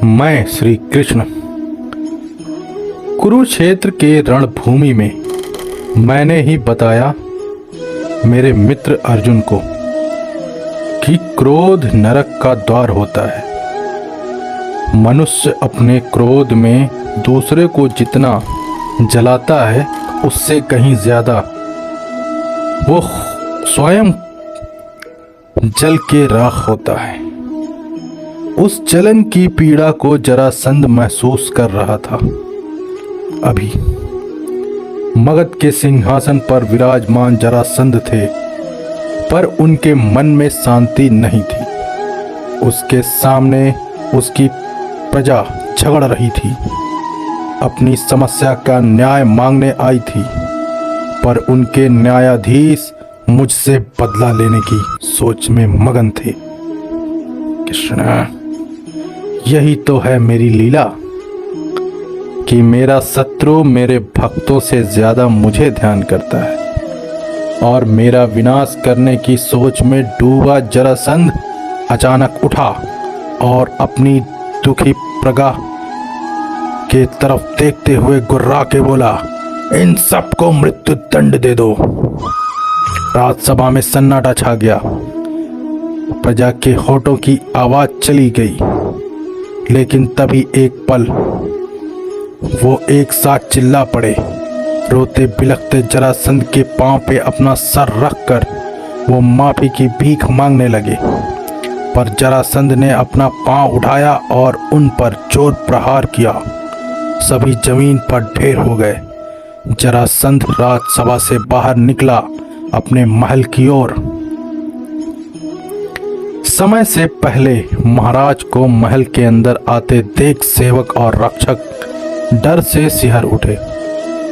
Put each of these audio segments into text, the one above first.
मैं श्री कृष्ण कुरुक्षेत्र के रणभूमि में मैंने ही बताया मेरे मित्र अर्जुन को कि क्रोध नरक का द्वार होता है। मनुष्य अपने क्रोध में दूसरे को जितना जलाता है उससे कहीं ज्यादा वो स्वयं जल के राख होता है। उस जलन की पीड़ा को जरासंध महसूस कर रहा था। अभी मगध के सिंहासन पर विराजमान जरासंध थे, पर उनके मन में शांति नहीं थी। उसके सामने उसकी प्रजा झगड़ रही थी, अपनी समस्या का न्याय मांगने आई थी, पर उनके न्यायाधीश मुझसे बदला लेने की सोच में मगन थे। कृष्ण, यही तो है मेरी लीला कि मेरा शत्रु मेरे भक्तों से ज्यादा मुझे ध्यान करता है और मेरा विनाश करने की सोच में डूबा जरासंध अचानक उठा और अपनी दुखी प्रजा के तरफ देखते हुए गुर्रा के बोला, इन सबको मृत्यु दंड दे दो। राजसभा में सन्नाटा छा गया। प्रजा के होठों की आवाज चली गई, लेकिन तभी एक पल वो एक साथ चिल्ला पड़े। रोते बिलखते जरासंध के पांव पे अपना सर रखकर वो माफी की भीख मांगने लगे, पर जरासंध ने अपना पांव उठाया और उन पर जोर प्रहार किया। सभी जमीन पर ढेर हो गए। जरासंध राजसभा से बाहर निकला अपने महल की ओर। समय से पहले महाराज को महल के अंदर आते देख सेवक और रक्षक डर से सिहर उठे,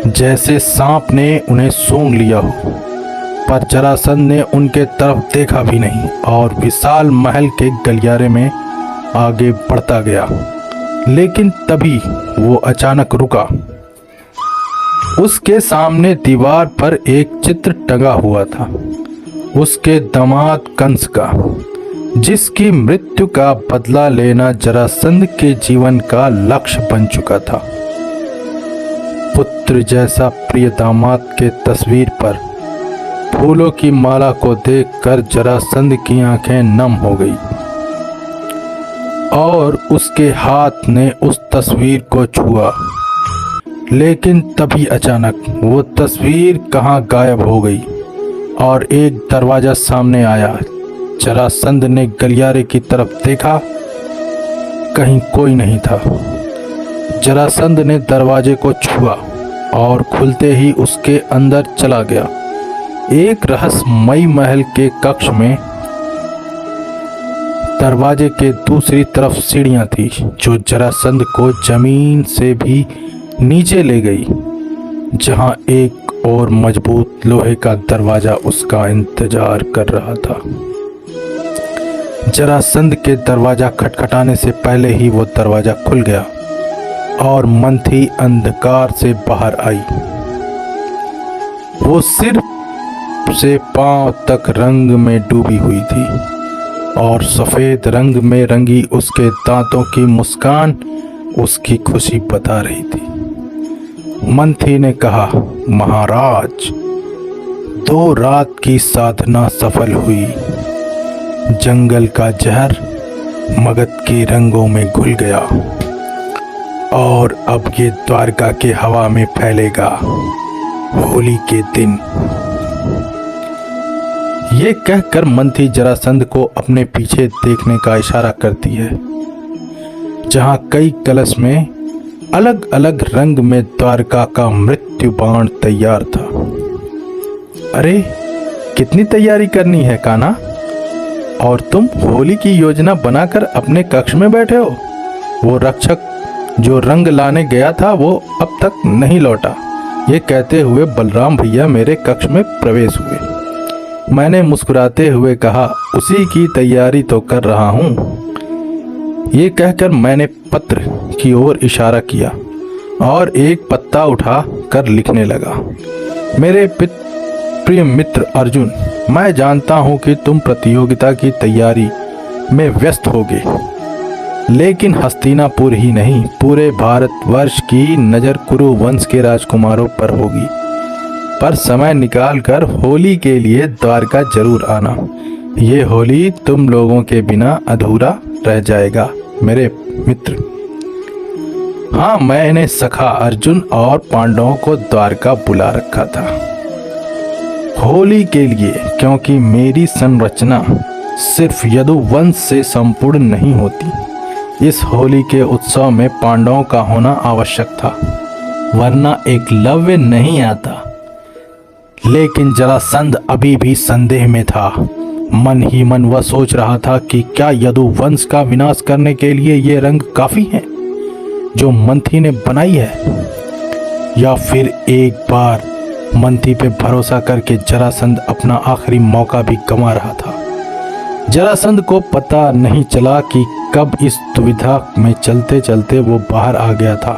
जैसे सांप ने उन्हें सूंघ लिया हो। पर जरासंध ने उनके तरफ देखा भी नहीं और विशाल महल के गलियारे में आगे बढ़ता गया। लेकिन तभी वो अचानक रुका। उसके सामने दीवार पर एक चित्र टंगा हुआ था, उसके दामाद कंस का, जिसकी मृत्यु का बदला लेना जरासंध के जीवन का लक्ष्य बन चुका था। पुत्र जैसा प्रिय दामाद के तस्वीर पर फूलों की माला को देखकर जरासंध की आंखें नम हो गई और उसके हाथ ने उस तस्वीर को छुआ। लेकिन तभी अचानक वो तस्वीर कहाँ गायब हो गई और एक दरवाजा सामने आया। जरासंध ने गलियारे की तरफ देखा, कहीं कोई नहीं था। जरासंध ने दरवाजे को छुआ और खुलते ही उसके अंदर चला गया। एक रहस्यमयी महल के कक्ष में दरवाजे के दूसरी तरफ सीढ़ियां थी, जो जरासंध को जमीन से भी नीचे ले गई, जहां एक और मजबूत लोहे का दरवाजा उसका इंतजार कर रहा था। जरासंध के दरवाजा खटखटाने से पहले ही वो दरवाजा खुल गया और मंथी अंधकार से बाहर आई। वो सिर से पांव तक रंग में डूबी हुई थी और सफेद रंग में रंगी उसके दांतों की मुस्कान उसकी खुशी बता रही थी। मंथी ने कहा, महाराज, 2 रात की साधना सफल हुई। जंगल का जहर मगध के रंगों में घुल गया और अब ये द्वारका के हवा में फैलेगा होली के दिन। ये कहकर मंथी जरासंध को अपने पीछे देखने का इशारा करती है, जहां कई कलश में अलग अलग रंग में द्वारका का मृत्यु बाण तैयार था। अरे, कितनी तैयारी करनी है कान्हा, और तुम होली की योजना बनाकर अपने कक्ष में बैठे हो। वो रक्षक जो रंग लाने गया था वो अब तक नहीं लौटा। ये कहते हुए बलराम भैया मेरे कक्ष में प्रवेश हुए। मैंने मुस्कुराते हुए कहा, उसी की तैयारी तो कर रहा हूँ। ये कहकर मैंने पत्र की ओर इशारा किया और एक पत्ता उठा कर लिखने लगा। मेरे प्रिय मित्र अर्जुन, मैं जानता हूं कि तुम प्रतियोगिता की तैयारी में व्यस्त होगे, लेकिन हस्तिनापुर ही नहीं, पूरे भारतवर्ष की नज़र कुरु वंश के राजकुमारों पर होगी। पर समय निकाल कर होली के लिए द्वारका जरूर आना। ये होली तुम लोगों के बिना अधूरा रह जाएगा मेरे मित्र। हाँ, मैंने सखा अर्जुन और पांडवों को द्वारका बुला रखा था होली के लिए, क्योंकि मेरी संरचना सिर्फ यदुवंश से संपूर्ण नहीं होती। इस होली के उत्सव में पांडवों का होना आवश्यक था, वरना एकलव्य नहीं आता। लेकिन जरासंध अभी भी संदेह में था। मन ही मन वह सोच रहा था कि क्या यदुवंश का विनाश करने के लिए ये रंग काफी है जो मंथी ने बनाई है, या फिर एक बार मंथी पे भरोसा करके जरासंध अपना आखिरी मौका भी गंवा रहा था। जरासंध को पता नहीं चला कि कब इस दुविधा में चलते चलते वो बाहर आ गया था।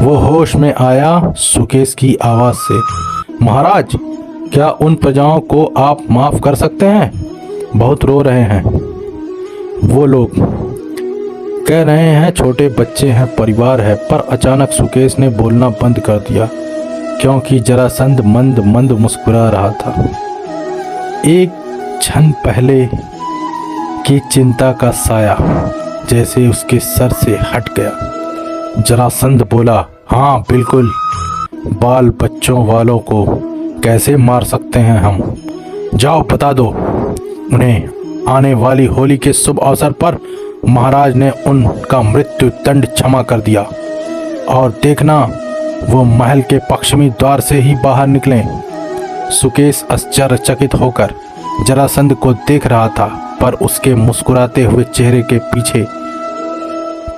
वो होश में आया सुकेश की आवाज से, महाराज, क्या उन प्रजाओं को आप माफ कर सकते हैं? बहुत रो रहे हैं वो लोग, कह रहे हैं छोटे बच्चे हैं, परिवार है। पर अचानक सुकेश ने बोलना बंद कर दिया, क्योंकि जरासंध मंद मंद मुस्कुरा रहा था। एक क्षण पहले की चिंता का साया जैसे उसके सर से हट गया। जरासंध बोला, हाँ बिल्कुल, बाल बच्चों वालों को कैसे मार सकते हैं हम? जाओ बता दो उन्हें, आने वाली होली के शुभ अवसर पर महाराज ने उनका मृत्यु दंड क्षमा कर दिया। और देखना, वो महल के पश्चिमी द्वार से ही बाहर निकलें। सुकेश आश्चर्यचकित होकर जरासंध को देख रहा था, पर उसके मुस्कुराते हुए चेहरे के पीछे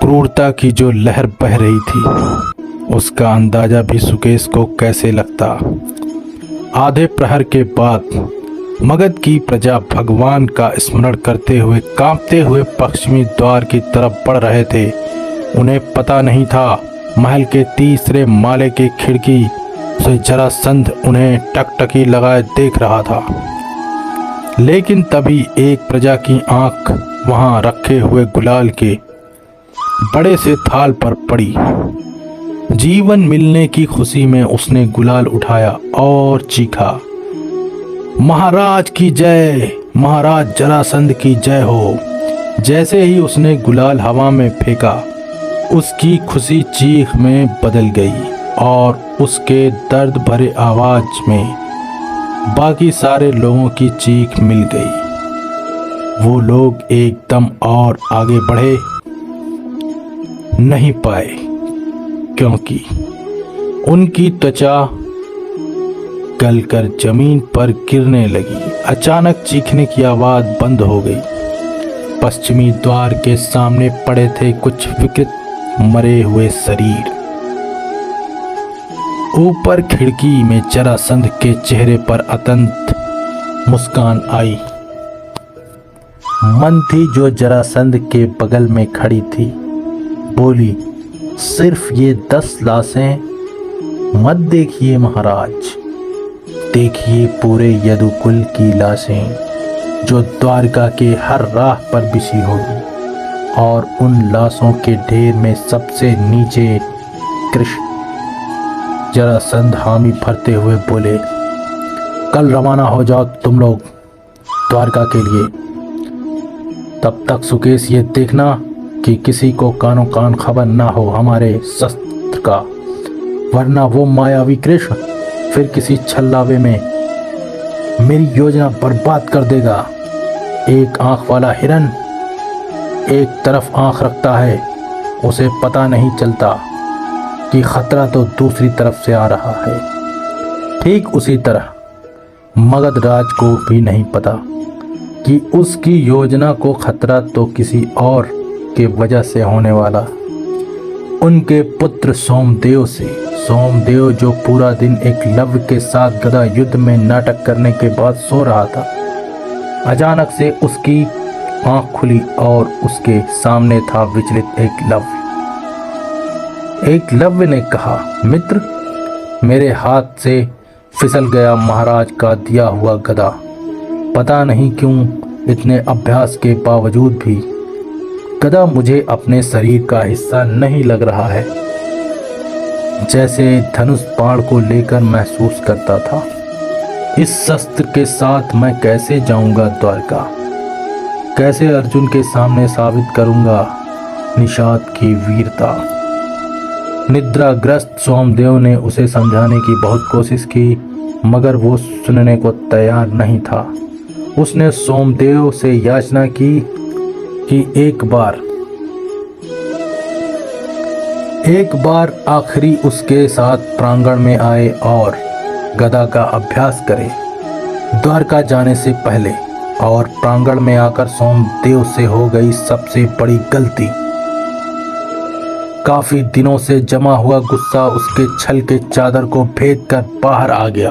क्रूरता की जो लहर बह रही थी, उसका अंदाजा भी सुकेश को कैसे लगता। आधे प्रहर के बाद मगध की प्रजा भगवान का स्मरण करते हुए कांपते हुए पश्चिमी द्वार की तरफ बढ़ रहे थे। उन्हें पता नहीं था, महल के तीसरे माले की खिड़की से जरासंध उन्हें टकटकी लगाए देख रहा था। लेकिन तभी एक प्रजा की आंख वहां रखे हुए गुलाल के बड़े से थाल पर पड़ी। जीवन मिलने की खुशी में उसने गुलाल उठाया और चीखा, महाराज की जय, महाराज जरासंध की जय हो। जैसे ही उसने गुलाल हवा में फेंका, उसकी खुशी चीख में बदल गई और उसके दर्द भरे आवाज में बाकी सारे लोगों की चीख मिल गई। वो लोग एकदम और आगे बढ़े नहीं पाए, क्योंकि उनकी त्वचा गलकर जमीन पर गिरने लगी। अचानक चीखने की आवाज बंद हो गई। पश्चिमी द्वार के सामने पड़े थे कुछ विकृत मरे हुए शरीर। ऊपर खिड़की में जरासंध के चेहरे पर अत्यंत मुस्कान आई। मंथी जो जरासंध के बगल में खड़ी थी, बोली, सिर्फ ये 10 लाशें मत देखिए महाराज, देखिए पूरे यदुकुल की लाशें जो द्वारका के हर राह पर बिछी होगी। और उन लाशों के ढेर में सबसे नीचे कृष्ण। जरासंध हामी भरते हुए बोले, कल रवाना हो जाओ तुम लोग द्वारका के लिए। तब तक सुकेश ये देखना कि किसी को कानो कान खबर ना हो हमारे शस्त्र का, वरना वो मायावी कृष्ण फिर किसी छल्लावे में मेरी योजना बर्बाद कर देगा। एक आंख वाला हिरन एक तरफ आंख रखता है, उसे पता नहीं चलता कि खतरा तो दूसरी तरफ से आ रहा है। ठीक उसी तरह मगध राज को भी नहीं पता कि उसकी योजना को खतरा तो किसी और के वजह से होने वाला, उनके पुत्र सोमदेव से। सोमदेव जो पूरा दिन एकलव्य के साथ गदा युद्ध में नाटक करने के बाद सो रहा था, अचानक से उसकी आंख खुली और उसके सामने था विचलित एकलव्य। एकलव्य ने कहा, मित्र, मेरे हाथ से फिसल गया महाराज का दिया हुआ गदा। पता नहीं क्यों इतने अभ्यास के बावजूद भी गदा मुझे अपने शरीर का हिस्सा नहीं लग रहा है, जैसे धनुष बाण को लेकर महसूस करता था। इस शस्त्र के साथ मैं कैसे जाऊंगा द्वारका? कैसे अर्जुन के सामने साबित करूंगा निषाद की वीरता? निद्राग्रस्त सोमदेव ने उसे समझाने की बहुत कोशिश की, मगर वो सुनने को तैयार नहीं था। उसने सोमदेव से याचना की कि एक बार आखिरी उसके साथ प्रांगण में आए और गदा का अभ्यास करे द्वारका जाने से पहले। और प्रांगण में आकर सोमदेव से हो गई सबसे बड़ी गलती। काफी दिनों से जमा हुआ गुस्सा उसके छल के चादर को भेद कर बाहर आ गया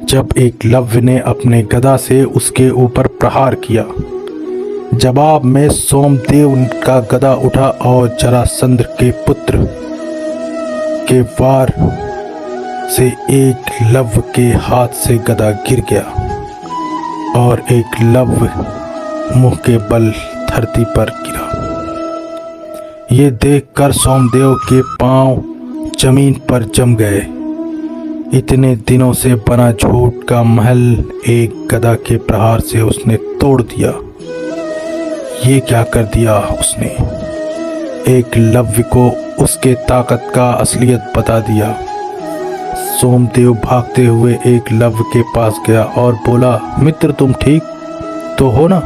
जब एकलव्य ने अपने गदा से उसके ऊपर प्रहार किया। जवाब में सोमदेव का गदा उठा और जरासंध के पुत्र के वार से एकलव्य के हाथ से गदा गिर गया और एकलव्य मुंह के बल धरती पर गिरा। ये देखकर सोमदेव के पांव जमीन पर जम गए। इतने दिनों से बना झूठ का महल एक गदा के प्रहार से उसने तोड़ दिया। ये क्या कर दिया उसने? एकलव्य को उसके ताकत का असलियत बता दिया। सोमदेव भागते हुए एकलव्य के पास गया और बोला, मित्र तुम ठीक तो हो ना?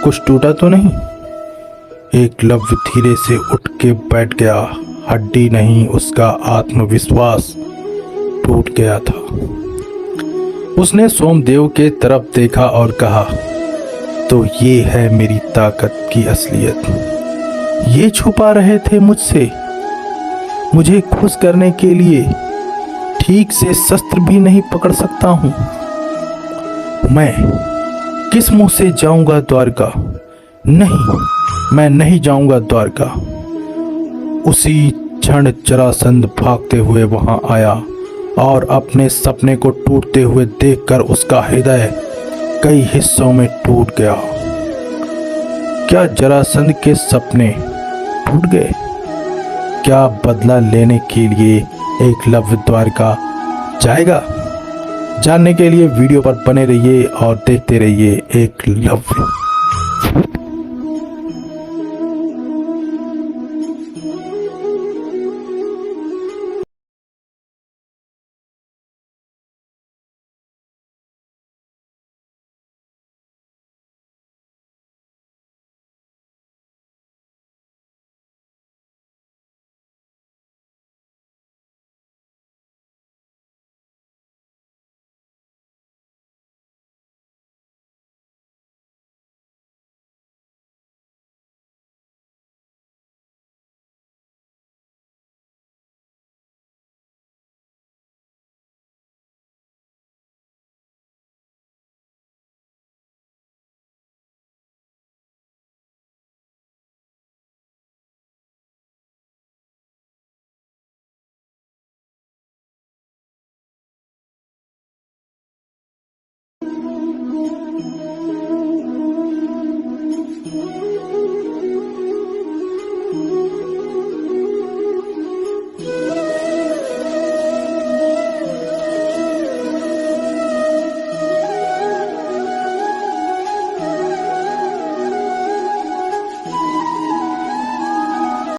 कुछ टूटा तो नहीं? एकलव्य धीरे से उठ के बैठ गया। हड्डी नहीं, उसका आत्मविश्वास टूट गया था। उसने सोमदेव के तरफ देखा और कहा, तो ये है मेरी ताकत की असलियत। ये छुपा रहे थे मुझसे, मुझे खुश करने के लिए। ठीक से शस्त्र भी नहीं पकड़ सकता हूं मैं। किस मुंह से जाऊंगा द्वारका? नहीं, मैं नहीं जाऊंगा द्वारका। उसी क्षण जरासंध भागते हुए वहां आया और अपने सपने को टूटते हुए देखकर उसका हृदय कई हिस्सों में टूट गया। क्या जरासंध के सपने टूट गए? क्या बदला लेने के लिए एकलव्य द्वारका जाएगा? जानने के लिए वीडियो पर बने रहिए और देखते रहिए एकलव्य।